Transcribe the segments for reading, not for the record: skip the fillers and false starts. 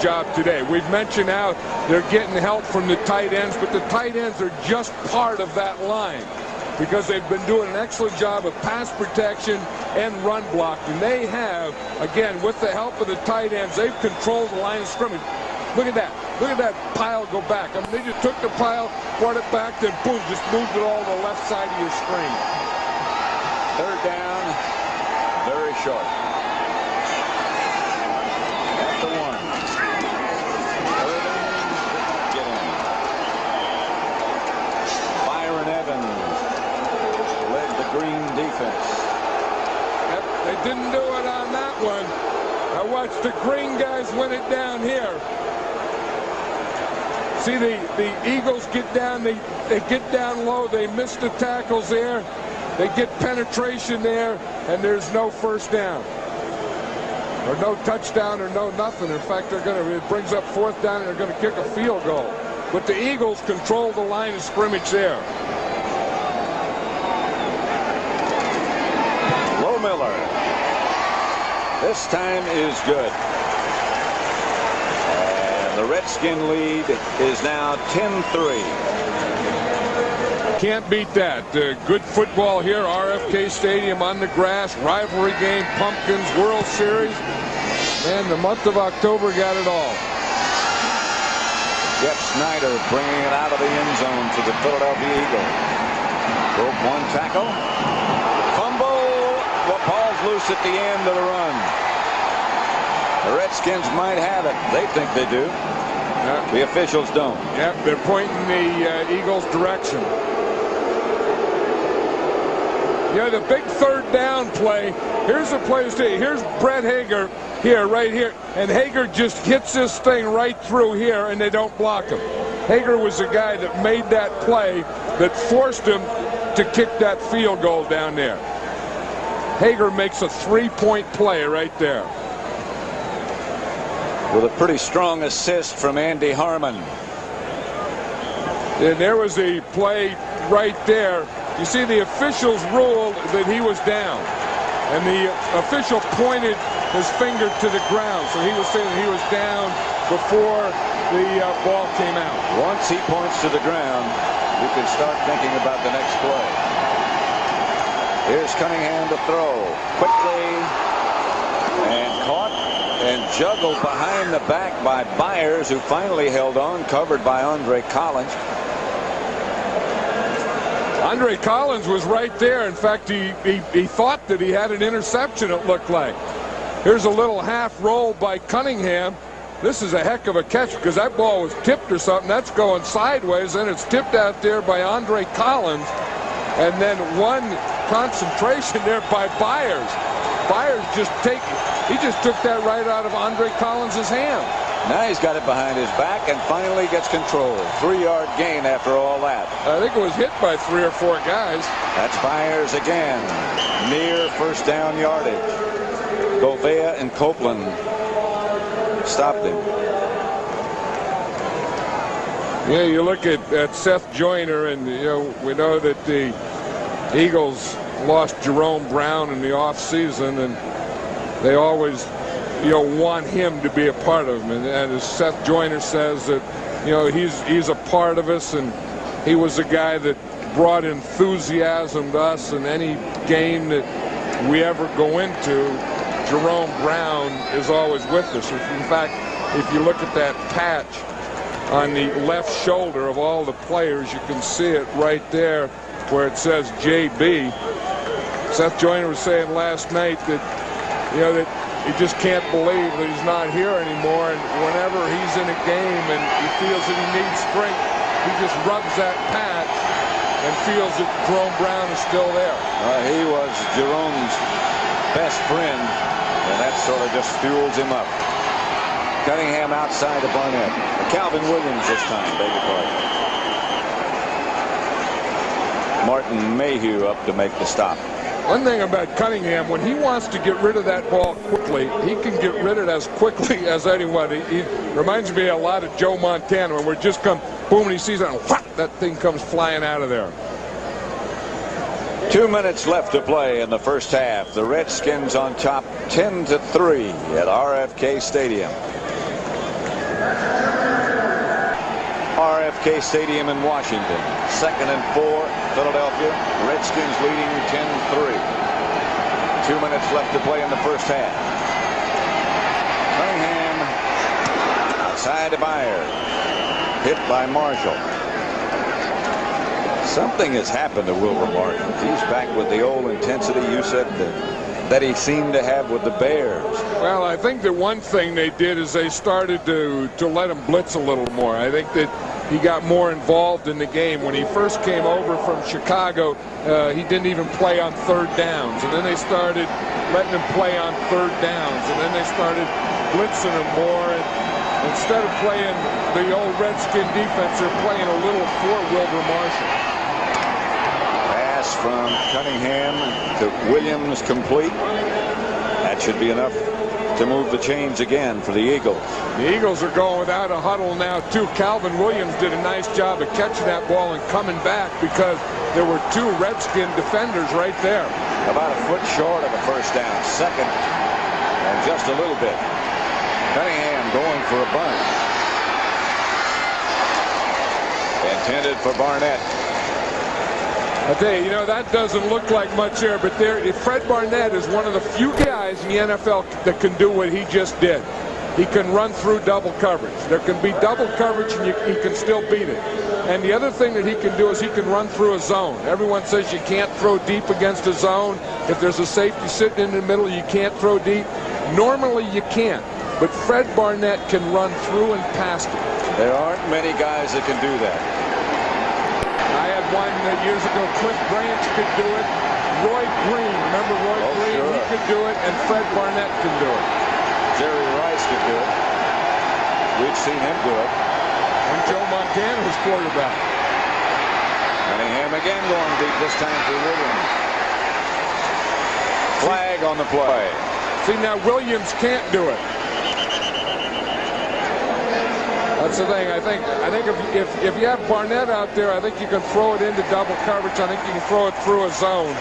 job today. We've mentioned how they're getting help from the tight ends, but the tight ends are just part of that line because they've been doing an excellent job of pass protection and run blocking. They have, again, with the help of the tight ends, they've controlled the line of scrimmage. Look at that. Look at that pile go back. I mean, they just took the pile, brought it back, then boom, just moved it all to the left side of your screen. Third down, very short. At the 1. Third down, get in. Byron Evans led the Green defense. Yep, they didn't do it on that one. I watched the Green guys win it down here. See, the Eagles get down, they get down low, they miss the tackles there, they get penetration there, and there's no first down. Or no touchdown or no nothing. In fact, it brings up fourth down and they're going to kick a field goal. But the Eagles control the line of scrimmage there. Low Miller. This time is good. The Redskin lead is now 10-3. Can't beat that. Good football here, RFK Stadium on the grass, rivalry game, Pumpkins, World Series. And the month of October got it all. Jeff Snyder bringing it out of the end zone to the Philadelphia Eagles. Broke one tackle. Fumble. The ball's loose at the end of the run. The Redskins might have it. They think they do. The officials don't. Yep, they're pointing the Eagles' direction. Yeah, the big third down play. Here's the play to see. Here's Brett Hager here, right here. And Hager just hits this thing right through here, and they don't block him. Hager was the guy that made that play that forced him to kick that field goal down there. Hager makes a 3-point play right there. With a pretty strong assist from Andy Harmon. And there was a play right there. You see, the officials ruled that he was down. And the official pointed his finger to the ground. So he was saying he was down before the ball came out. Once he points to the ground, you can start thinking about the next play. Here's Cunningham to throw. Quickly. And caught. And juggled behind the back by Byers, who finally held on, covered by Andre Collins. Andre Collins was right there. In fact, he thought that he had an interception, it looked like. Here's a little half roll by Cunningham. This is a heck of a catch because that ball was tipped or something. That's going sideways, and it's tipped out there by Andre Collins. And then one concentration there by Byers. Byers just took that right out of Andre Collins' hand. Now he's got it behind his back and finally gets control. 3-yard gain after all that. I think it was hit by 3 or 4 guys. That's Byers again. Near first down yardage. Govea and Copeland stopped him. Yeah, you look at Seth Joyner, and we know that the Eagles lost Jerome Brown in the offseason, and they always want him to be a part of them. And as Seth Joyner says, that he's a part of us, and he was a guy that brought enthusiasm to us in any game that we ever go into. Jerome Brown is always with us. In fact, if you look at that patch on the left shoulder of all the players, you can see it right there where it says JB. Seth Joyner was saying last night that that he just can't believe that he's not here anymore, and whenever he's in a game and he feels that he needs strength, he just rubs that patch and feels that Jerome Brown is still there. He was Jerome's best friend, and that sort of just fuels him up. Cunningham outside to Barnett. Calvin Williams this time, beg your pardon. Martin Mayhew up to make the stop. One thing about Cunningham, when he wants to get rid of that ball quickly, he can get rid of it as quickly as anyone. He reminds me a lot of Joe Montana, when we just come, boom, and he sees it, and whack, that thing comes flying out of there. 2 minutes left to play in the first half. The Redskins on top 10-3 at RFK Stadium. RFK Stadium in Washington. 2nd and 4, Philadelphia. Redskins leading 10-3. 2 minutes left to play in the first half. Cunningham outside to Byers. Hit by Marshall. Something has happened to Wilbur Marshall. He's back with the old intensity you said that he seemed to have with the Bears. Well, I think that one thing they did is they started to let him blitz a little more. I think that he got more involved in the game. When he first came over from Chicago, he didn't even play on 3rd downs. And then they started letting him play on 3rd downs. And then they started blitzing him more. And instead of playing the old Redskin defense, they're playing a little for Wilbur Marshall. Pass from Cunningham to Williams complete. That should be enough to move the chains again for the Eagles. The Eagles are going without a huddle now, too. Calvin Williams did a nice job of catching that ball and coming back because there were 2 Redskin defenders right there. About a foot short of a first down. 2nd and just a little bit. Cunningham going for a bunt. Intended for Barnett. I tell you, that doesn't look like much there, but Fred Barnett is one of the few guys in the NFL that can do what he just did. He can run through double coverage. There can be double coverage and he can still beat it. And the other thing that he can do is he can run through a zone. Everyone says you can't throw deep against a zone. If there's a safety sitting in the middle, you can't throw deep. Normally you can't, but Fred Barnett can run through and past it. There aren't many guys that can do that. I had one years ago. Cliff Branch could do it. Roy Green, remember Roy Green? Sure. He could do it, and Fred Barnett can do it. Jerry Rice could do it. We've seen him do it. And Joe Montana was quarterback. Cunningham again going deep, this time for Williams. Flag on the play. See, now Williams can't do it. That's the thing. I think if you have Barnett out there, I think you can throw it into double coverage. I think you can throw it through a zone.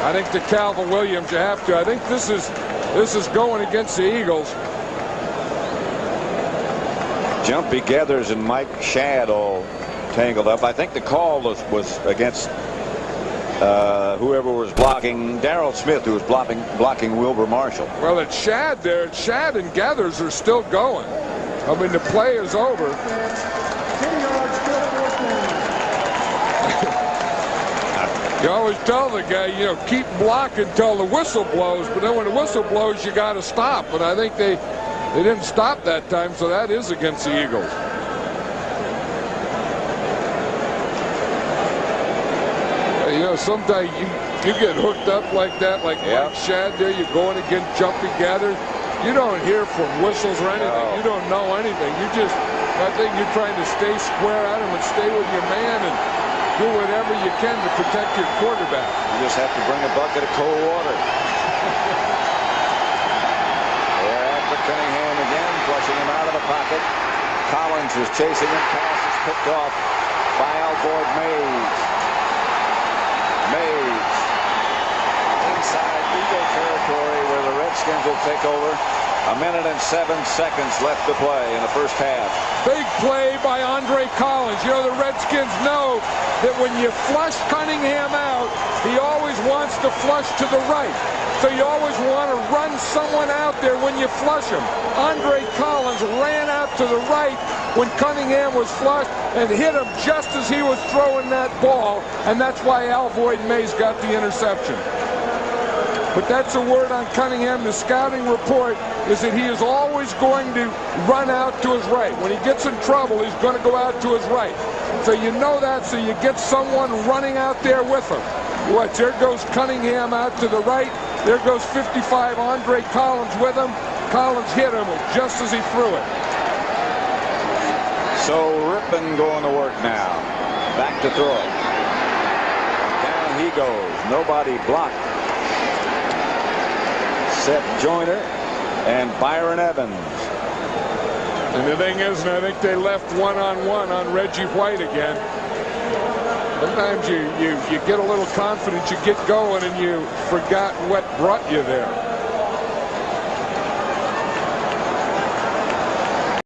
I think to Calvin Williams you have to. I think this is going against the Eagles. Jumpy Gathers and Mike Shad all tangled up. I think the call was against whoever was blocking Darrell Smith, who was blocking Wilbur Marshall. Well, it's Shad there. Shad and Gathers are still going. I mean, the play is over. You always tell the guy, keep blocking until the whistle blows, but then when the whistle blows, you got to stop. But I think they didn't stop that time, so that is against the Eagles. Sometimes you get hooked up like that, like Mike Shad there. You're going against Jumpy Gathers. You don't hear from whistles or anything. No. You don't know anything. I think you're trying to stay square at him and stay with your man and do whatever you can to protect your quarterback. You just have to bring a bucket of cold water. They're after Cunningham again, flushing him out of the pocket. Collins is chasing him. Pass is picked off by Alford Mays. Mays inside Eagle territory where the Redskins will take over. 1 minute and 7 seconds left to play in the first half. Big play by Andre Collins. The Redskins know that when you flush Cunningham out, he always wants to flush to the right. So you always want to run someone out there when you flush him. Andre Collins ran out to the right when Cunningham was flushed and hit him just as he was throwing that ball, and that's why Alvoid Mays got the interception. But that's a word on Cunningham. The scouting report is that he is always going to run out to his right. When he gets in trouble, he's going to go out to his right. So you know that, so you get someone running out there with him. Watch, there goes Cunningham out to the right. There goes 55 Andre Collins with him. Collins hit him just as he threw it. So Rippon going to work now. Back to throw it. Down he goes. Nobody blocked. Seth Joyner and Byron Evans. And the thing is, and I think they left one-on-one on Reggie White again. Sometimes you get a little confidence, you get going, and you forgot what brought you there.